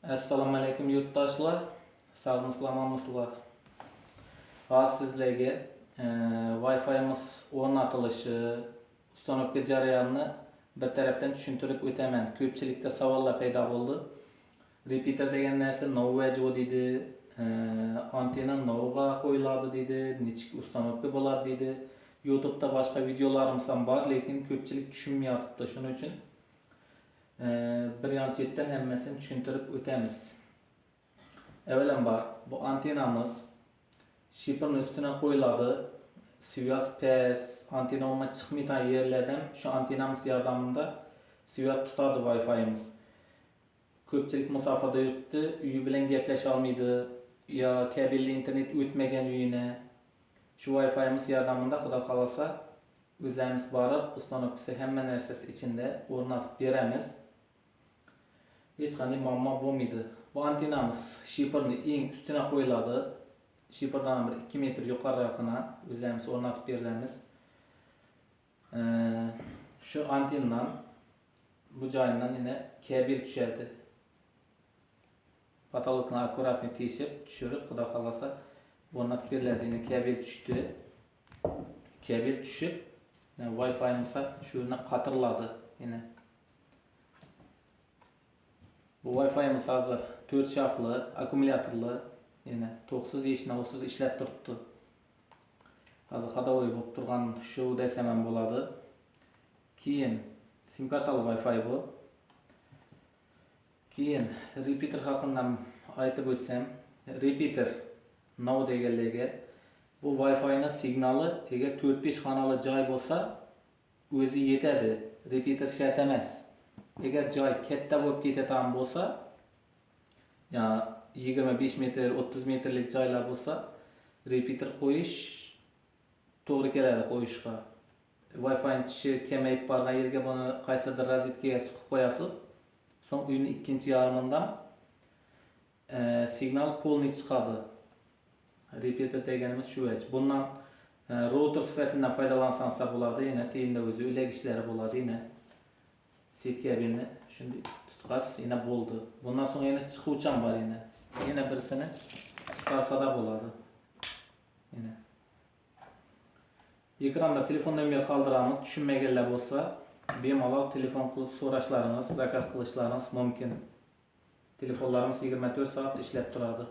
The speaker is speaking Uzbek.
Assalomu alaykum yurtdoshlar. Sog'liqmisizlar? Hozir sizlarga Wi-Fi'miz o'rnatilishi, ustanovka jarayonini bir tarafdan tushuntirib o'taman. Ko'pchilikda savollar paydo bo'ldi. Repeater degan narsa novajo deydi, antenna novga qo'yiladi deydi, nechik ustanovka bo'ladi deydi. YouTube'da boshqa videolarim ham bor, lekin ko'pchilik tushunmayapti. Shuning uchun birinchidan hammasini tushuntirib o'tamiz. Avvalambor bu antennamiz shifrning ustiga qo'yiladi. Svyoz pes, antenna umuman chiqmaydigan yerlardan shu antennamiz yordamida svyoz tutadi Wi-Fi'miz. Ko'pchilik musofirda yuribdi, uyi bilan gaplasha olmaydi, yo kabelli internet o'tmagan uyini. Shu Wi-Fi'miz yordamida xudo xolasa o'zlarimiz borib, ustanovkasi hamma narsasi ichida o'rnatib beramiz. Hech qanday muammo bo'lmaydi. Bu antennamiz shifrning eng ustiga qo'yiladi. Shifrdan bir 2 metr yuqoriroqina o'zlarimiz o'rnatib beramiz. Shu antennadan bu joyidan yana kabel tushadi. Patologni akkuratni teshib, tushirib, xudo xolasa o'rnatib beriladi. Yana kabel tushdi. Kabel tushib, Wi-Fi'miz shu yerga qatiriladi. Yana bu Wi-Fi'miz hozir 4 shoxli, akkumulyatorli, yana to'qsiz eshitnovsiz ishlab turibdi. Hozir hadovoy bo'lib turgan shu desam ham bo'ladi. Keyin sim kartali Wi-Fi bu. Keyin repeater haqida aytib o'tsam, repeater now deganlarga bu Wi-Fi'ning signali agar 4-5 xonali joy bo'lsa, o'zi yetadi. Repeater shart emas. Agar joy katta bo'lib ketadigan bo'lsa, ya 25 metr, 30 metrlik joylar bo'lsa, repeater qo'yish to'g'ri keladi qo'yishga. Wi-Fi'ning tishi kamayib qolgan yerga buni qaysidir rozetkaga suqib qo'yasiz. So'ng uyning ikkinchi yarmidan signal polniy chiqadi. Repeater deganimiz shu ech. Bundan router sifatida foydalansangiz bo'ladi. Yana teyinda o'zi ulagishlari bo'ladi. Yana set kabelni shunday tutqasiz, yana bo'ldi. Bundan so'ng yana chiquvchan bor yana. Yana birisini chiqarsa-da bo'ladi. Yana ekranda telefon nomeri qoldiramiz. Tushunmaganlar bo'lsa, bemalol telefon qilib so'rashlaringiz, zakaz qilishlaringiz mumkin. Telefonlarimiz 24 soat ishlab turadi.